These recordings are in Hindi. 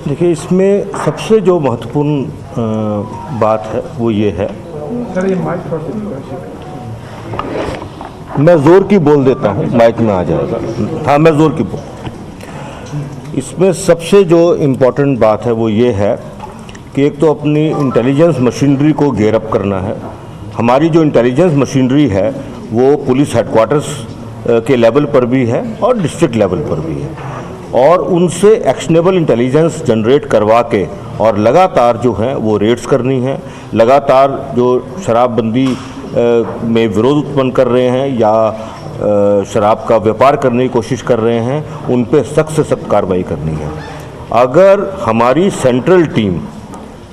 देखिए, इसमें सबसे जो महत्वपूर्ण बात है वो ये है, मैं ज़ोर की बोल देता हूँ, माइक में आ जाएगा। हाँ, मैं ज़ोर की बोल। इसमें सबसे जो इम्पोर्टेंट बात है वो ये है कि एक तो अपनी इंटेलिजेंस मशीनरी को गेयर अप करना है। हमारी जो इंटेलिजेंस मशीनरी है वो पुलिस हेडक्वार्टर्स के लेवल पर भी है और डिस्ट्रिक्ट लेवल पर भी है, और उनसे एक्शनेबल इंटेलिजेंस जनरेट करवा के और लगातार जो है वो रेड्स करनी है। लगातार जो शराबबंदी में विरोध उत्पन्न कर रहे हैं या शराब का व्यापार करने की कोशिश कर रहे हैं, उन पे सख्त से सख्त कार्रवाई करनी है। अगर हमारी सेंट्रल टीम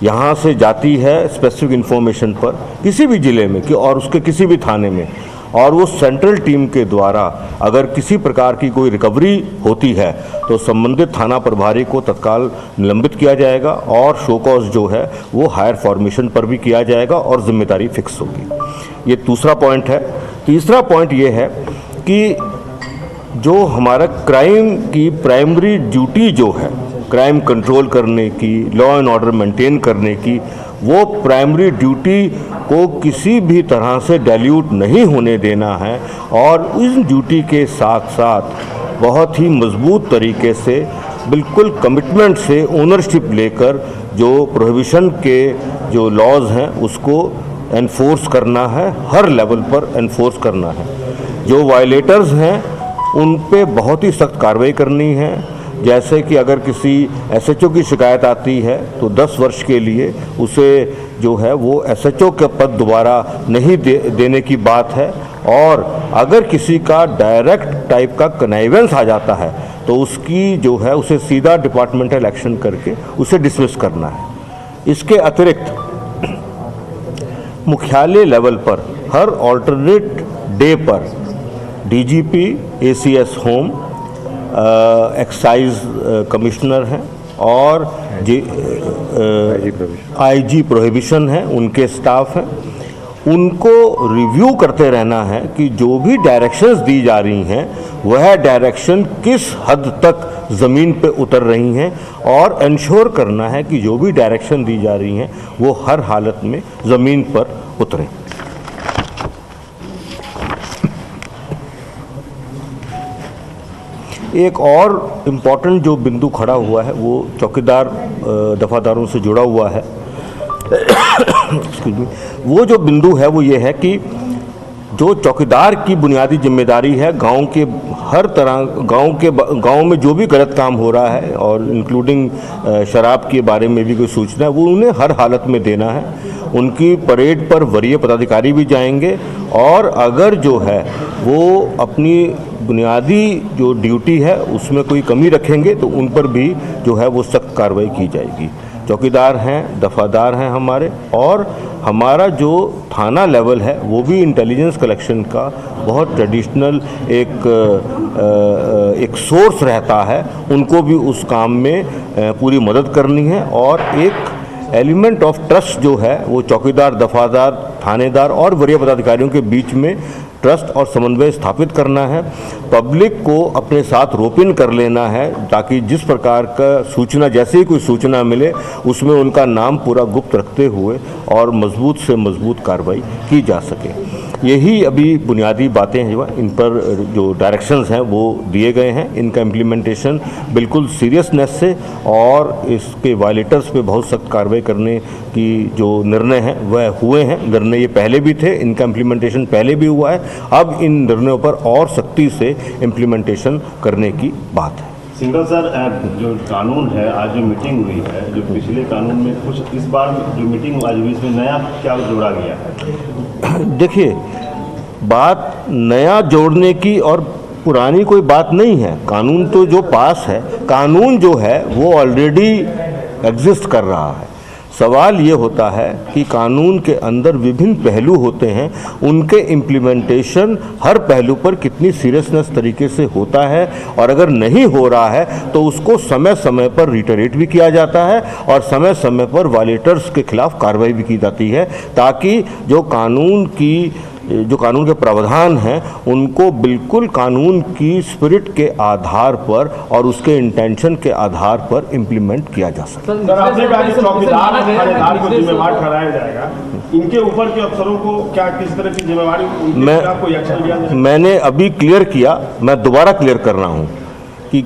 यहाँ से जाती है स्पेसिफिक इन्फॉर्मेशन पर किसी भी ज़िले में कि और उसके किसी भी थाने में, और वो सेंट्रल टीम के द्वारा अगर किसी प्रकार की कोई रिकवरी होती है तो संबंधित थाना प्रभारी को तत्काल निलंबित किया जाएगा और शो कॉज जो है वो हायर फॉर्मेशन पर भी किया जाएगा और जिम्मेदारी फिक्स होगी। ये दूसरा पॉइंट है। तीसरा पॉइंट ये है कि जो हमारा क्राइम की प्राइमरी ड्यूटी जो है, क्राइम कंट्रोल करने की, लॉ एंड ऑर्डर मेंटेन करने की, वो प्राइमरी ड्यूटी को किसी भी तरह से डाइल्यूट नहीं होने देना है, और इस ड्यूटी के साथ साथ बहुत ही मजबूत तरीके से, बिल्कुल कमिटमेंट से, ओनरशिप लेकर जो प्रोहिबिशन के जो लॉज हैं उसको एनफोर्स करना है, हर लेवल पर एनफोर्स करना है। जो वायलेटर्स हैं उन पे बहुत ही सख्त कार्रवाई करनी है। जैसे कि अगर किसी एसएचओ की शिकायत आती है तो 10 वर्ष के लिए उसे जो है वो एसएचओ का पद दोबारा नहीं देने की बात है, और अगर किसी का डायरेक्ट टाइप का कनाइवेंस आ जाता है तो उसकी जो है उसे सीधा डिपार्टमेंटल एक्शन करके उसे डिसमिस करना है। इसके अतिरिक्त मुख्यालय लेवल पर हर ऑल्टरनेट डे पर DGP, ACS home, excise commissioner हैं और आईजी प्रोहिबिशन है, उनके स्टाफ हैं, उनको रिव्यू करते रहना है कि जो भी डायरेक्शंस दी जा रही हैं वह डायरेक्शन किस हद तक ज़मीन पे उतर रही हैं, और इंश्योर करना है कि जो भी डायरेक्शन दी जा रही हैं वो हर हालत में ज़मीन पर उतरें। एक और इम्पॉर्टेंट जो बिंदु खड़ा हुआ है वो चौकीदार दफादारों से जुड़ा हुआ है। वो जो बिंदु है वो ये है कि जो चौकीदार की बुनियादी जिम्मेदारी है गांव के हर तरह गांव में जो भी गलत काम हो रहा है, और इंक्लूडिंग शराब के बारे में भी कोई सूचना है, वो उन्हें हर हालत में देना है। उनकी परेड पर वरीय पदाधिकारी भी जाएंगे, और अगर जो है वो अपनी बुनियादी जो ड्यूटी है उसमें कोई कमी रखेंगे तो उन पर भी जो है वो सख्त कार्रवाई की जाएगी। चौकीदार हैं, दफादार हैं हमारे, और हमारा जो थाना लेवल है वो भी इंटेलिजेंस कलेक्शन का बहुत ट्रेडिशनल एक सोर्स रहता है। उनको भी उस काम में पूरी मदद करनी है, और एक एलिमेंट ऑफ ट्रस्ट जो है वो चौकीदार, दफादार, थानेदार और वरीय पदाधिकारियों के बीच में ट्रस्ट और समन्वय स्थापित करना है। पब्लिक को अपने साथ रोप इन कर लेना है ताकि जिस प्रकार का सूचना, जैसे ही कोई सूचना मिले उसमें उनका नाम पूरा गुप्त रखते हुए और मजबूत से मजबूत कार्रवाई की जा सके। यही अभी बुनियादी बातें हैं, इन पर जो डायरेक्शंस हैं वो दिए गए हैं। इनका इम्प्लीमेंटेशन बिल्कुल सीरियसनेस से और इसके वायलेटर्स पे बहुत सख्त कार्रवाई करने की जो निर्णय हैं वह हुए हैं। निर्णय ये पहले भी थे, इनका इम्प्लीमेंटेशन पहले भी हुआ है, अब इन निर्णयों पर और सख्ती से इम्प्लीमेंटेशन करने की बात है। सिंघल सर, जो कानून है, आज जो मीटिंग हुई है, जो पिछले कानून में कुछ, इस बार जो मीटिंग आज हुई इसमें नया क्या जोड़ा गया है? देखिए, बात नया जोड़ने की और पुरानी कोई बात नहीं है। कानून तो जो पास है, कानून जो है वो ऑलरेडी एग्जिस्ट कर रहा है। सवाल ये होता है कि कानून के अंदर विभिन्न पहलू होते हैं, उनके इम्प्लीमेंटेशन हर पहलू पर कितनी सीरियसनेस तरीके से होता है, और अगर नहीं हो रहा है तो उसको समय समय पर रिटरेट भी किया जाता है और समय समय पर वायलेटर्स के खिलाफ कार्रवाई भी की जाती है, ताकि जो कानून की जो कानून के प्रावधान हैं उनको बिल्कुल कानून की स्पिरिट के आधार पर और उसके इंटेंशन के आधार पर इम्प्लीमेंट किया जा सके। सर, आपने कहा कि चौकीदार थानेदार को जिम्मेवार ठहराया जाएगा, इनके ऊपर के अफसरों को क्या किस तरह की जिम्मेवारी कोई एक्शन लिया जाए? मैंने अभी क्लियर किया, मैं दोबारा क्लियर कर रहा हूँ कि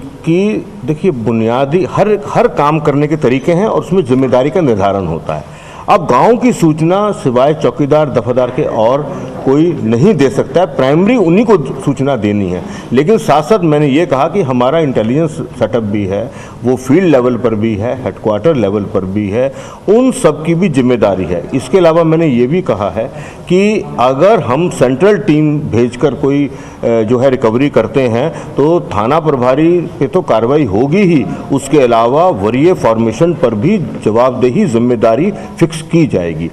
देखिए बुनियादी हर काम करने के तरीके हैं और उसमें जिम्मेदारी का निर्धारण होता है। अब गांव की सूचना सिवाय चौकीदार दफादार के और कोई नहीं दे सकता है, प्राइमरी उन्हीं को सूचना देनी है। लेकिन साथ साथ मैंने ये कहा कि हमारा इंटेलिजेंस सेटअप भी है, वो फील्ड लेवल पर भी है, हेडक्वार्टर लेवल पर भी है, उन सब की भी जिम्मेदारी है। इसके अलावा मैंने ये भी कहा है कि अगर हम सेंट्रल टीम भेजकर कोई जो है रिकवरी करते हैं तो थाना प्रभारी पे तो कार्रवाई होगी ही, उसके अलावा वरीय फॉर्मेशन पर भी जवाबदेही जिम्मेदारी फिक्स की जाएगी।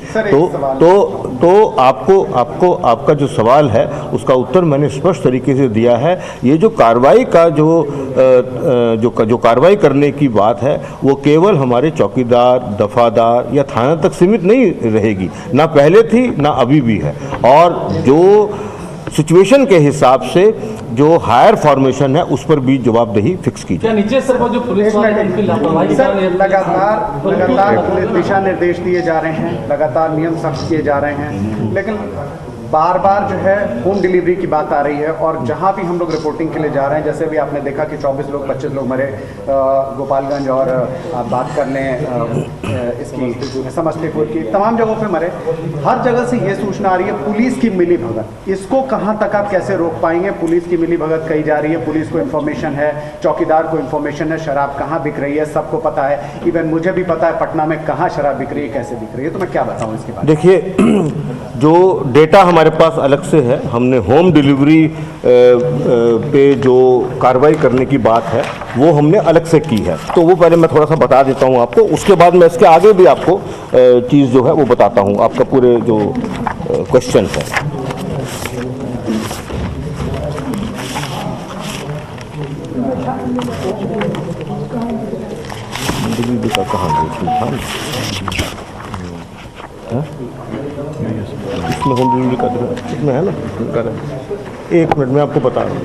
तो आपका जो सवाल है उसका उत्तर मैंने स्पष्ट तरीके से दिया है। ये जो कार्रवाई का जो कार्रवाई करने की बात है वो केवल हमारे चौकीदार दफादार या थाना तक सीमित नहीं रहेगी, ना पहले थी ना अभी भी है, और जो सिचुएशन के हिसाब से जो हायर फॉर्मेशन है उस पर भी जवाबदेही फिक्स की जाए। नीचे स्तर पर जो पुलिस वाले उनकी लापरवाही लगातार दिशा निर्देश दिए जा रहे हैं, लगातार नियम सख्त किए जा रहे हैं, लेकिन बार बार जो है होम डिलीवरी की बात आ रही है। और जहां भी हम लोग रिपोर्टिंग के लिए जा रहे हैं, जैसे भी आपने देखा कि 25 लोग मरे गोपालगंज, और आप बात कर लें इसकी समस्तीपुर की, तमाम जगहों पे मरे। हर जगह से ये सूचना आ रही है पुलिस की मिली भगत। इसको कहां तक आप कैसे रोक पाएंगे? पुलिस की मिली भगत कही जा रही है, पुलिस को इन्फॉर्मेशन है, चौकीदार को इन्फॉर्मेशन है, शराब कहाँ बिक रही है सबको पता है, इवन मुझे भी पता है पटना में कहाँ शराब बिक रही है, कैसे बिक रही है। तो मैं क्या बताऊँ इसके बारे में? देखिए, जो डेटा हमारे पास अलग से है, हमने होम डिलीवरी पे जो कार्रवाई करने की बात है वो हमने अलग से की है, तो वो पहले मैं थोड़ा सा बता देता हूँ आपको, उसके बाद मैं इसके आगे भी आपको चीज़ जो है वो बताता हूँ, आपका पूरे जो क्वेश्चन है। डिलीवरी का कहाँ इसमें होम डिलीवरी का इसमें है ना, एक मिनट में आपको बता रहा हूँ।